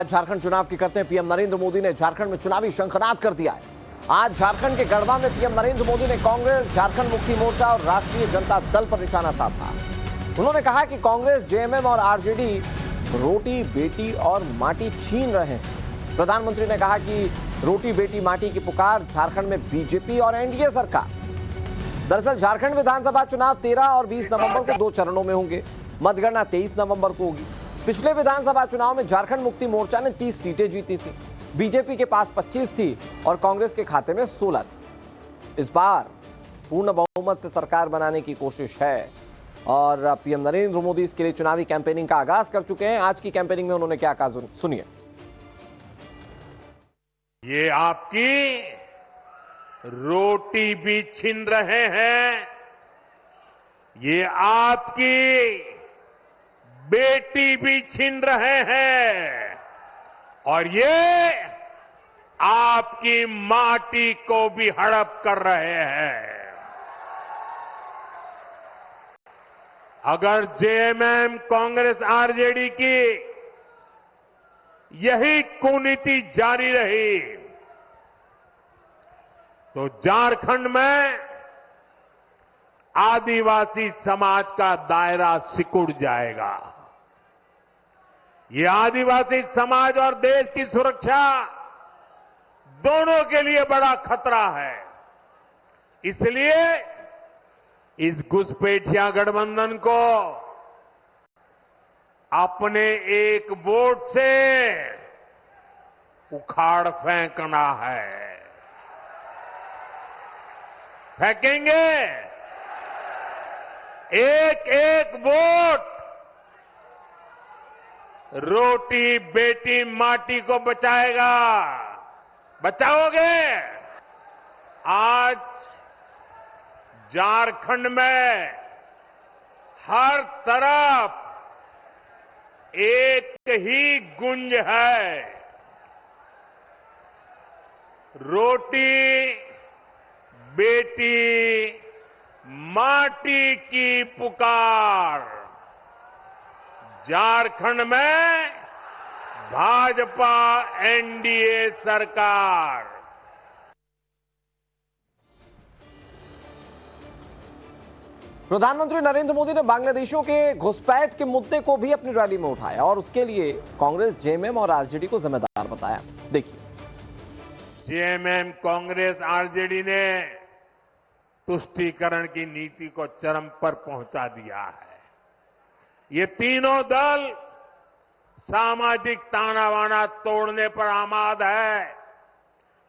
झारखंड चुनाव की करते हैं पीएम नरेंद्र मोदी ने झारखंड में चुनावी शंखनाद कर दिया है। आज झारखंड के गढ़वा में पीएम नरेंद्र मोदी ने कांग्रेस, झारखंड मुक्ति मोर्चा और राष्ट्रीय जनता दल पर निशाना साधा। उन्होंने कहा कि कांग्रेस, जेएमएम और आरजेडी रोटी, बेटी और माटी छीन रहे हैं। प्रधानमंत्री ने कहा कि रोटी, बेटी, माटी की पुकार झारखंड में बीजेपी और एनडीए सरकार। दरअसल झारखंड विधानसभा चुनाव 13 और 20 नवंबर को 2 चरणों में होंगे। मतगणना 23 नवंबर को होगी। पिछले विधानसभा चुनाव में झारखंड मुक्ति मोर्चा ने 30 सीटें जीती थी। बीजेपी के पास 25 थी और कांग्रेस के खाते में 16 थी। इस बार पूर्ण बहुमत से सरकार बनाने की कोशिश है और पीएम नरेंद्र मोदी इसके लिए चुनावी कैंपेनिंग का आगाज कर चुके हैं। आज की कैंपेनिंग में उन्होंने क्या कहा, सुनिए। ये आपकी रोटी भी छीन रहे हैं, ये आपकी बेटी भी छीन रहे हैं और ये आपकी माटी को भी हड़प कर रहे हैं। अगर जेएमएम, कांग्रेस, आरजेडी की यही कुनीति जारी रही तो झारखंड में आदिवासी समाज का दायरा सिकुड़ जाएगा। ये आदिवासी समाज और देश की सुरक्षा दोनों के लिए बड़ा खतरा है। इसलिए इस घुसपैठिया गठबंधन को अपने एक वोट से उखाड़ फेंकना है। फेंकेंगे। एक एक वोट रोटी, बेटी, माटी को बचाएगा। बचाओगे? आज झारखंड में हर तरफ एक ही गुंज है, रोटी, बेटी, माटी की पुकार। झारखंड में भाजपा एनडीए सरकार। प्रधानमंत्री नरेंद्र मोदी ने बांग्लादेशियों के घुसपैठ के मुद्दे को भी अपनी रैली में उठाया और उसके लिए कांग्रेस, जेएमएम और आरजेडी को जिम्मेदार बताया। देखिए। जेएमएम, कांग्रेस, आरजेडी ने तुष्टीकरण की नीति को चरम पर पहुंचा दिया है। ये तीनों दल सामाजिक तानाबाना तोड़ने पर आमाद है।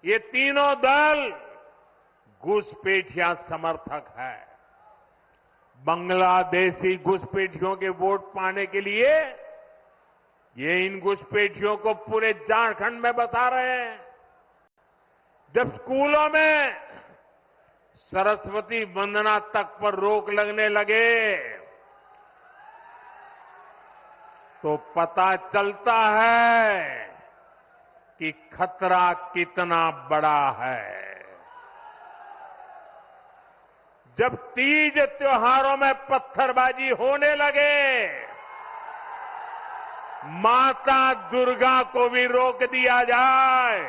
ये तीनों दल घुसपैठिया समर्थक है। बांग्लादेशी घुसपैठियों के वोट पाने के लिए ये इन घुसपैठियों को पूरे झारखंड में बसा रहे हैं। जब स्कूलों में सरस्वती वंदना तक पर रोक लगने लगे तो पता चलता है कि खतरा कितना बड़ा है। जब तीज त्योहारों में पत्थरबाजी होने लगे, माता दुर्गा को भी रोक दिया जाए,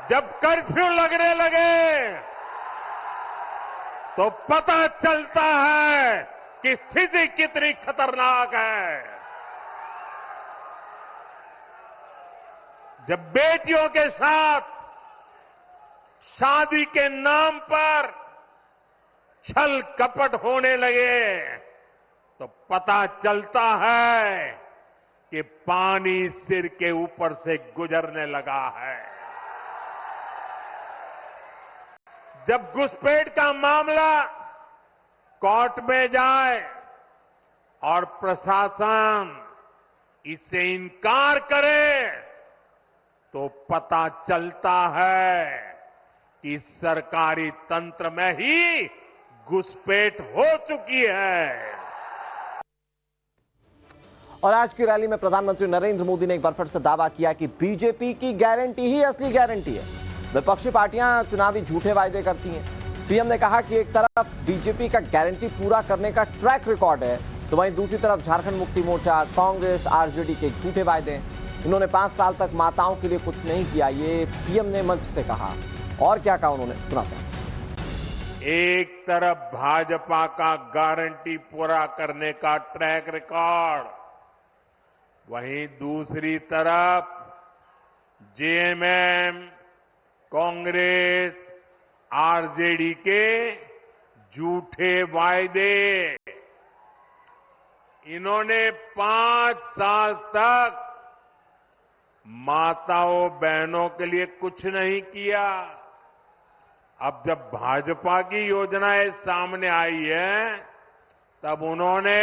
जब कर्फ्यू लगने लगे तो पता चलता है कि स्थिति कितनी खतरनाक है। जब बेटियों के साथ शादी के नाम पर छल कपट होने लगे तो पता चलता है कि पानी सिर के ऊपर से गुजरने लगा है। जब घुसपैठ का मामला कोर्ट में जाए और प्रशासन इससे इनकार करे तो पता चलता है कि सरकारी तंत्र में ही घुसपैठ हो चुकी है। और आज की रैली में प्रधानमंत्री नरेंद्र मोदी ने एक बार फिर से दावा किया कि बीजेपी की गारंटी ही असली गारंटी है। विपक्षी पार्टियां चुनावी झूठे वायदे करती हैं। पीएम ने कहा कि एक तरफ बीजेपी का गारंटी पूरा करने का ट्रैक रिकॉर्ड है, तो वहीं दूसरी तरफ झारखंड मुक्ति मोर्चा, कांग्रेस, आरजेडी के झूठे वायदे। इन्होंने 5 साल तक माताओं के लिए कुछ नहीं किया, ये पीएम ने मंच से कहा। और क्या कहा उन्होंने, सुनाते हैं। एक तरफ भाजपा का गारंटी पूरा करने का ट्रैक रिकॉर्ड, वहीं दूसरी तरफ जेएमएम, कांग्रेस, आरजेडी के झूठे वायदे। इन्होंने 5 साल तक माताओं बहनों के लिए कुछ नहीं किया। अब जब भाजपा की योजनाएं सामने आई है, तब उन्होंने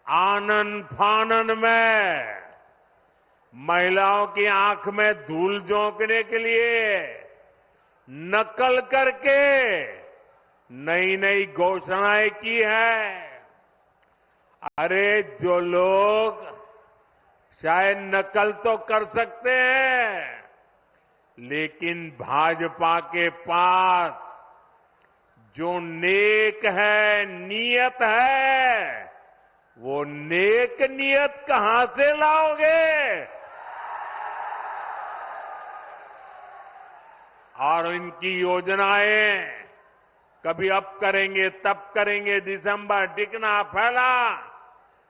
आनन फानन में महिलाओं की आंख में धूल झोंकने के लिए नकल करके नई नई घोषणाएं की है। अरे जो लोग शायद नकल तो कर सकते हैं, लेकिन भाजपा के पास जो नेक है, नियत है, वो नेक नियत कहां से लाओगे? और इनकी योजनाएं कभी अब करेंगे, तब करेंगे, दिसंबर टिकना फैला।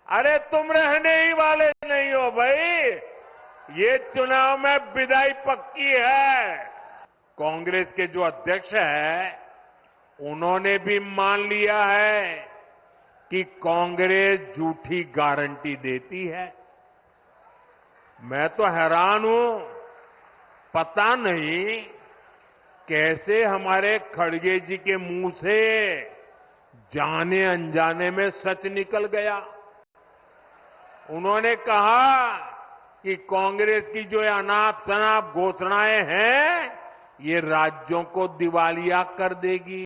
अरे तुम रहने ही वाले नहीं हो भाई, ये चुनाव में विदाई पक्की है। कांग्रेस के जो अध्यक्ष हैं, उन्होंने भी मान लिया है कि कांग्रेस झूठी गारंटी देती है। मैं तो हैरान हूं, पता नहीं कैसे हमारे खड़गे जी के मुंह से जाने अनजाने में सच निकल गया। उन्होंने कहा कि कांग्रेस की जो अनाप शनाप घोषणाएं हैं, ये राज्यों को दिवालिया कर देगी।